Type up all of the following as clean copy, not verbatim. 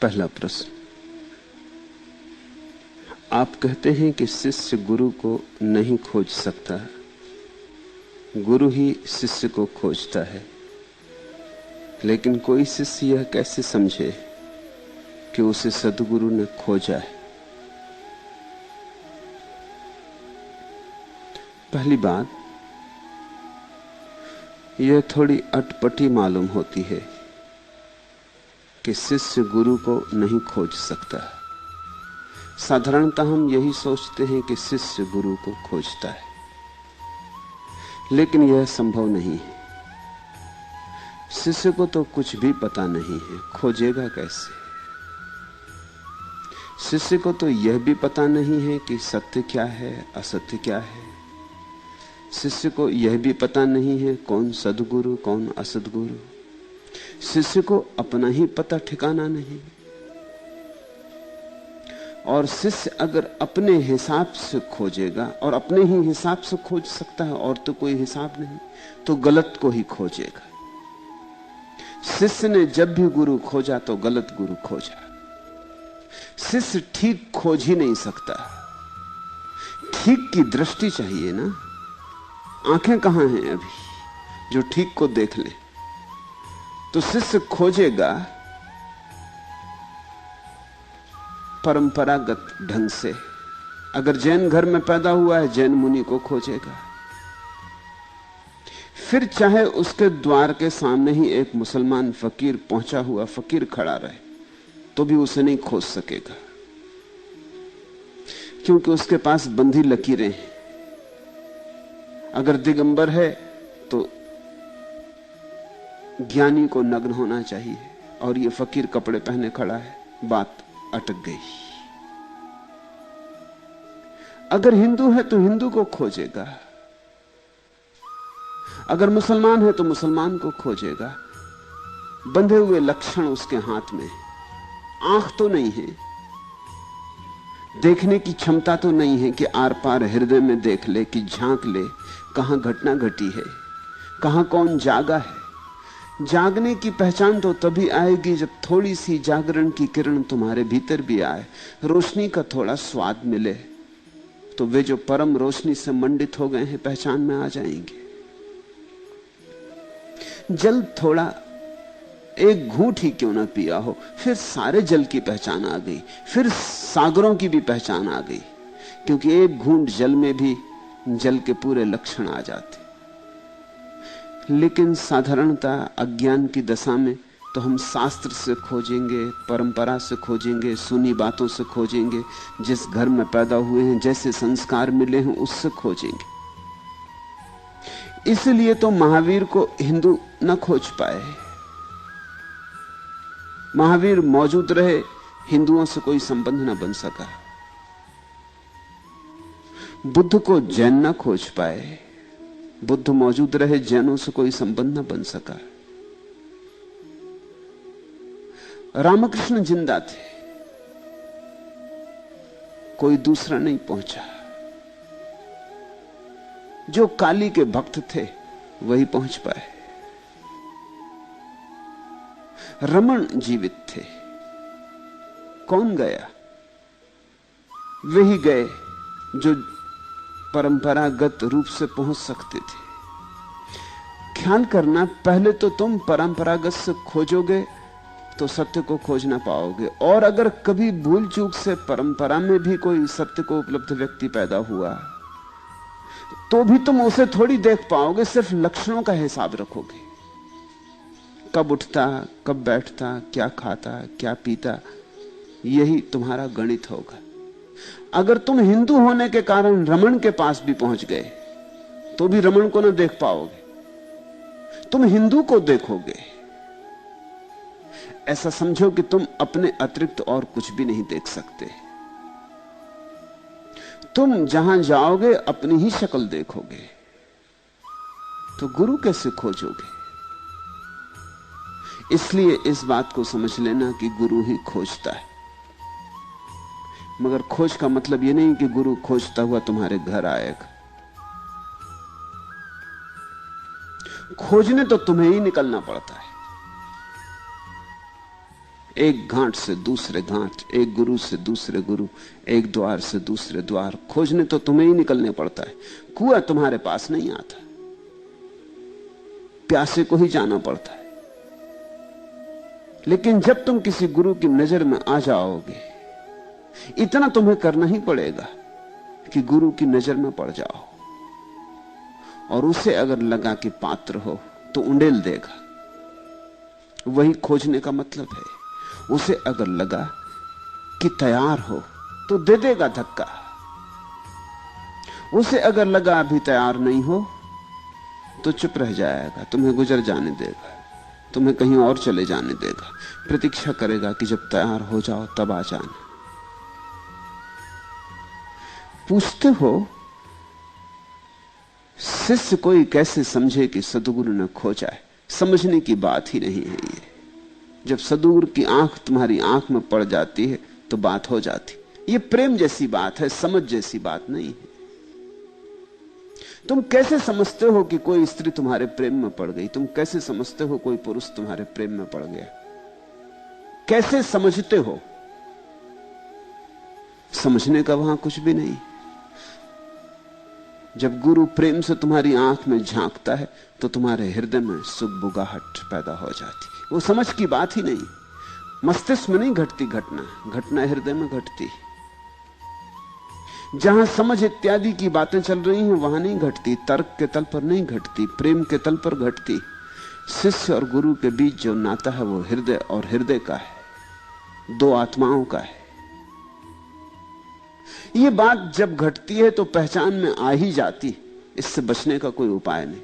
पहला प्रश्न, आप कहते हैं कि शिष्य गुरु को नहीं खोज सकता, गुरु ही शिष्य को खोजता है। लेकिन कोई शिष्य यह कैसे समझे कि उसे सद्गुरु ने खोजा है? पहली बात, यह थोड़ी अटपटी मालूम होती है कि शिष्य गुरु को नहीं खोज सकता। साधारणतः हम यही सोचते हैं कि शिष्य गुरु को खोजता है, लेकिन यह संभव नहीं है। शिष्य को तो कुछ भी पता नहीं है, खोजेगा कैसे? शिष्य को तो यह भी पता नहीं है कि सत्य क्या है, असत्य क्या है। शिष्य को यह भी पता नहीं है कौन सद्गुरु कौन असद्गुरु। शिष्य को अपना ही पता ठिकाना नहीं। और शिष्य अगर अपने हिसाब से खोजेगा, और अपने ही हिसाब से खोज सकता है और तो कोई हिसाब नहीं, तो गलत को ही खोजेगा। शिष्य ने जब भी गुरु खोजा तो गलत गुरु खोजा। शिष्य ठीक खोज ही नहीं सकता। ठीक की दृष्टि चाहिए ना। आंखें कहां हैं अभी जो ठीक को देख ले? तो शिष्य खोजेगा परंपरागत ढंग से। अगर जैन घर में पैदा हुआ है, जैन मुनि को खोजेगा। फिर चाहे उसके द्वार के सामने ही एक मुसलमान फकीर, पहुंचा हुआ फकीर खड़ा रहे, तो भी उसे नहीं खोज सकेगा, क्योंकि उसके पास बंधी लकीरें हैं। अगर दिगंबर है तो ज्ञानी को नग्न होना चाहिए, और ये फकीर कपड़े पहने खड़ा है, बात अटक गई। अगर हिंदू है तो हिंदू को खोजेगा, अगर मुसलमान है तो मुसलमान को खोजेगा। बंधे हुए लक्षण उसके हाथ में, आंख तो नहीं है, देखने की क्षमता तो नहीं है कि आर पार हृदय में देख ले, कि झांक ले कहां घटना घटी है, कहां कौन जागा है। जागने की पहचान तो तभी आएगी जब थोड़ी सी जागरण की किरण तुम्हारे भीतर भी आए, रोशनी का थोड़ा स्वाद मिले, तो वे जो परम रोशनी से मंडित हो गए हैं पहचान में आ जाएंगे। जल थोड़ा एक घूंट ही क्यों ना पिया हो, फिर सारे जल की पहचान आ गई, फिर सागरों की भी पहचान आ गई, क्योंकि एक घूंट जल में भी जल के पूरे लक्षण आ जाते। लेकिन साधारणतः अज्ञान की दशा में तो हम शास्त्र से खोजेंगे, परंपरा से खोजेंगे, सुनी बातों से खोजेंगे, जिस घर में पैदा हुए हैं, जैसे संस्कार मिले हैं, उससे खोजेंगे। इसलिए तो महावीर को हिंदू न खोज पाए। महावीर मौजूद रहे, हिंदुओं से कोई संबंध न बन सका। बुद्ध को जैन न खोज पाए, बुद्ध मौजूद रहे, जैनों से कोई संबंध न बन सका। रामकृष्ण जिंदा थे, कोई दूसरा नहीं पहुंचा। जो काली के भक्त थे वही पहुंच पाए। रमन जीवित थे, कौन गया? वही गए जो परंपरागत रूप से पहुंच सकते थे। ख्याल करना, पहले तो तुम परंपरागत से खोजोगे तो सत्य को खोज ना पाओगे, और अगर कभी भूल चूक से परंपरा में भी कोई सत्य को उपलब्ध व्यक्ति पैदा हुआ तो भी तुम उसे थोड़ी देख पाओगे, सिर्फ लक्षणों का हिसाब रखोगे। कब उठता, कब बैठता, क्या खाता, क्या पीता, यही तुम्हारा गणित होगा। अगर तुम हिंदू होने के कारण रमन के पास भी पहुंच गए तो भी रमन को न देख पाओगे, तुम हिंदू को देखोगे। ऐसा समझो कि तुम अपने अतिरिक्त और कुछ भी नहीं देख सकते। तुम जहां जाओगे अपनी ही शक्ल देखोगे, तो गुरु कैसे खोजोगे? इसलिए इस बात को समझ लेना कि गुरु ही खोजता है। मगर खोज का मतलब यह नहीं कि गुरु खोजता हुआ तुम्हारे घर आएगा। खोजने तो तुम्हें ही निकलना पड़ता है। एक घाट से दूसरे घाट, एक गुरु से दूसरे गुरु, एक द्वार से दूसरे द्वार। खोजने तो तुम्हें ही निकलने पड़ता है। कुआं तुम्हारे पास नहीं आता, प्यासे को ही जाना पड़ता है। लेकिन जब तुम किसी गुरु की नजर में आ जाओगे, इतना तुम्हें करना ही पड़ेगा कि गुरु की नजर में पड़ जाओ। और उसे अगर लगा कि पात्र हो तो उंडेल देगा। वही खोजने का मतलब है। उसे अगर लगा कि तैयार हो तो दे देगा धक्का। उसे अगर लगा अभी तैयार नहीं हो तो चुप रह जाएगा, तुम्हें गुजर जाने देगा, तुम्हें कहीं और चले जाने देगा। प्रतीक्षा करेगा कि जब तैयार हो जाओ तब आ जाना। पूछते हो शिष्य कोई कैसे समझे कि सद्गुरु ने खोजा है? समझने की बात ही नहीं है ये। जब सद्गुरु की आंख तुम्हारी आंख में पड़ जाती है तो बात हो जाती। ये प्रेम जैसी बात है, समझ जैसी बात नहीं है। तुम कैसे समझते हो कि कोई स्त्री तुम्हारे प्रेम में पड़ गई? तुम कैसे समझते हो कोई पुरुष तुम्हारे प्रेम में पड़ गया? कैसे समझते हो? समझने का वहां कुछ भी नहीं। जब गुरु प्रेम से तुम्हारी आंख में झांकता है तो तुम्हारे हृदय में सुगबुगाहट पैदा हो जाती। वो समझ की बात ही नहीं। मस्तिष्क में नहीं घटती घटना, घटना हृदय में घटती। जहां समझ इत्यादि की बातें चल रही हैं वहां नहीं घटती, तर्क के तल पर नहीं घटती, प्रेम के तल पर घटती। शिष्य और गुरु के बीच जो नाता है वो हृदय और हृदय का है, दो आत्माओं का है। ये बात जब घटती है तो पहचान में आ ही जाती। इससे बचने का कोई उपाय नहीं।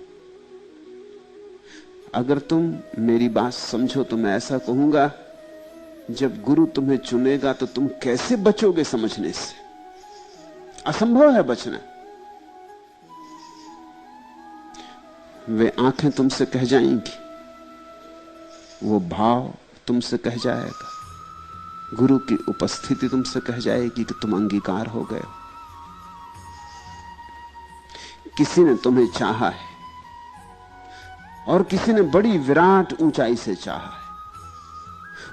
अगर तुम मेरी बात समझो तो मैं ऐसा कहूंगा, जब गुरु तुम्हें चुनेगा तो तुम कैसे बचोगे समझने से? असंभव है बचना। वे आंखें तुमसे कह जाएंगी, वो भाव तुमसे कह जाएगा, गुरु की उपस्थिति तुमसे कह जाएगी कि तुम अंगीकार हो गए हो। किसी ने तुम्हें चाहा है और किसी ने बड़ी विराट ऊंचाई से चाहा है।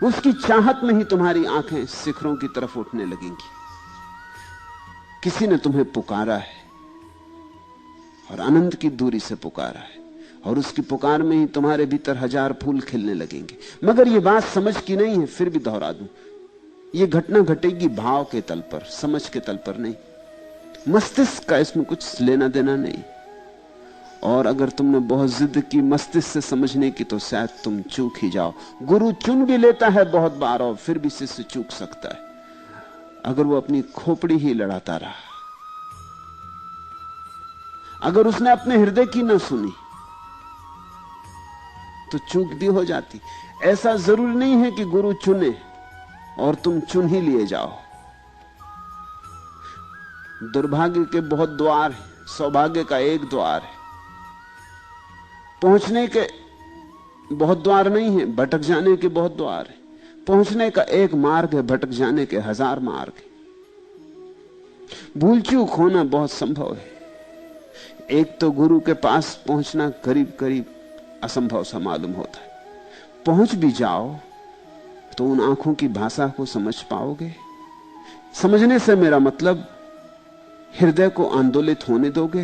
उसकी चाहत में ही तुम्हारी आंखें शिखरों की तरफ उठने लगेंगी। किसी ने तुम्हें पुकारा है और अनंत की दूरी से पुकारा है, और उसकी पुकार में ही तुम्हारे भीतर हजार फूल खिलने लगेंगे। मगर यह बात समझ की नहीं है, फिर भी दोहरा दूं, यह घटना घटेगी भाव के तल पर, समझ के तल पर नहीं। मस्तिष्क का इसमें कुछ लेना देना नहीं। और अगर तुमने बहुत जिद की मस्तिष्क से समझने की तो शायद तुम चूक ही जाओ। गुरु चुन भी लेता है बहुत बार और फिर भी शिष्य चूक सकता है, अगर वो अपनी खोपड़ी ही लड़ाता रहा। अगर उसने अपने हृदय की ना सुनी तो चूक भी हो जाती। ऐसा जरूरी नहीं है कि गुरु चुने और तुम चुन ही लिए जाओ। दुर्भाग्य के बहुत द्वार हैं, सौभाग्य का एक द्वार है। पहुंचने के बहुत द्वार नहीं है, भटक जाने के बहुत द्वार है। पहुंचने का एक मार्ग है, भटक जाने के हजार मार्ग है। भूल चूक होना बहुत संभव है। एक तो गुरु के पास पहुंचना करीब करीब असंभव सा मालूम होता है। पहुंच भी जाओ तो उन आंखों की भाषा को समझ पाओगे? समझने से मेरा मतलब हृदय को आंदोलित होने दोगे?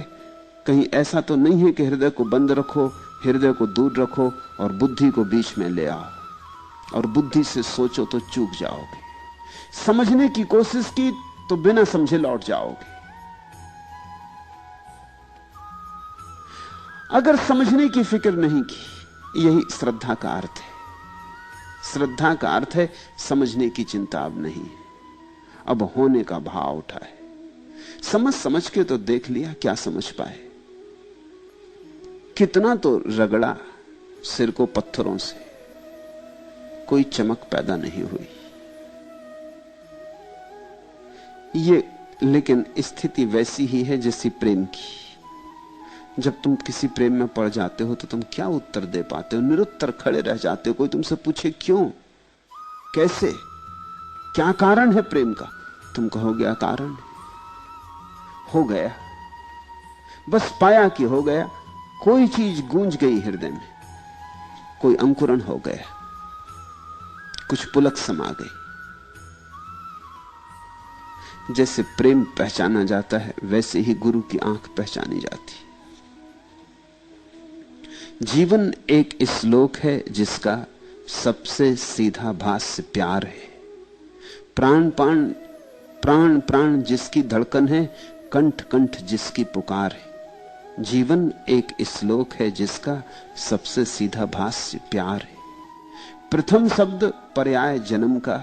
कहीं ऐसा तो नहीं है कि हृदय को बंद रखो, हृदय को दूर रखो और बुद्धि को बीच में ले आओ और बुद्धि से सोचो तो चूक जाओगे। समझने की कोशिश की तो बिना समझे लौट जाओगे। अगर समझने की फिक्र नहीं की, यही श्रद्धा का अर्थ है। श्रद्धा का अर्थ है समझने की चिंता अब नहीं है, अब होने का भाव उठा है। समझ के तो देख लिया, क्या समझ पाए? कितना तो रगड़ा सिर को पत्थरों से, कोई चमक पैदा नहीं हुई। ये लेकिन स्थिति वैसी ही है जैसी प्रेम की। जब तुम किसी प्रेम में पड़ जाते हो तो तुम क्या उत्तर दे पाते हो? निरुत्तर खड़े रह जाते हो। कोई तुमसे पूछे क्यों, कैसे, क्या कारण है प्रेम का, तुम कहोगे अकारण हो गया, बस पाया कि हो गया। कोई चीज गूंज गई हृदय में, कोई अंकुरण हो गया। कुछ पुलक समा गई। जैसे प्रेम पहचाना जाता है, वैसे ही गुरु की आंख पहचानी जाती। जीवन एक श्लोक है जिसका सबसे सीधा भाष्य प्यार है। प्राण प्राण जिसकी धड़कन है, कंठ कंठ जिसकी पुकार है। जीवन एक श्लोक है जिसका सबसे सीधा भाष्य प्यार है। प्रथम शब्द पर्याय जन्म का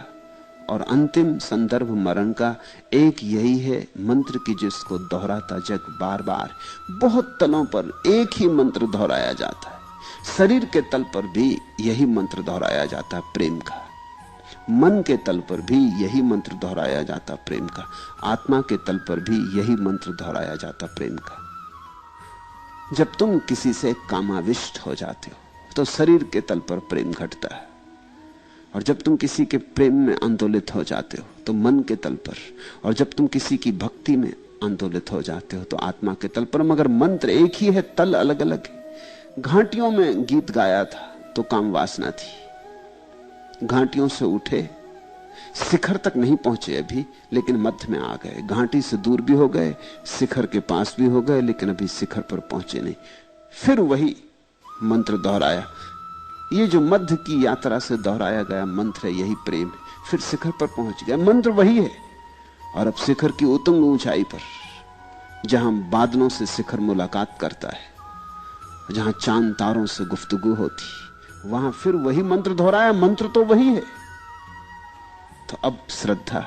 और अंतिम संदर्भ मरण का एक यही है मंत्र की जिसको दोहराता जग बार बार। बहुत तलों पर एक ही मंत्र दोहराया जाता है। शरीर के तल पर भी यही मंत्र दोहराया जाता है प्रेम का। मन के तल पर भी यही मंत्र दोहराया जाता प्रेम का। आत्मा के तल पर भी यही मंत्र दोहराया जाता प्रेम का। जब तुम किसी से कामाविष्ट हो जाते हो तो शरीर के तल पर प्रेम घटता है, और जब तुम किसी के प्रेम में आंदोलित हो जाते हो तो मन के तल पर, और जब तुम किसी की भक्ति में आंदोलित हो जाते हो तो आत्मा के तल पर। मगर मंत्र एक ही है, तल अलग अलग है। घाटियों में गीत गाया था तो काम वासना थी। घाटियों से उठे, शिखर तक नहीं पहुंचे अभी, लेकिन मध्य में आ गए। घाटी से दूर भी हो गए, शिखर के पास भी हो गए, लेकिन अभी शिखर पर पहुंचे नहीं। फिर वही मंत्र दोहराया। ये जो मध्य की यात्रा से दोहराया गया मंत्र है, यही प्रेम है। फिर शिखर पर पहुंच गया, मंत्र वही है। और अब शिखर की उतुंग ऊंचाई पर, जहां बादलों से शिखर मुलाकात करता है, जहां चांद तारों से गुफ्तगू होती, वहां फिर वही मंत्र दोहराया। मंत्र तो वही है। तो अब श्रद्धा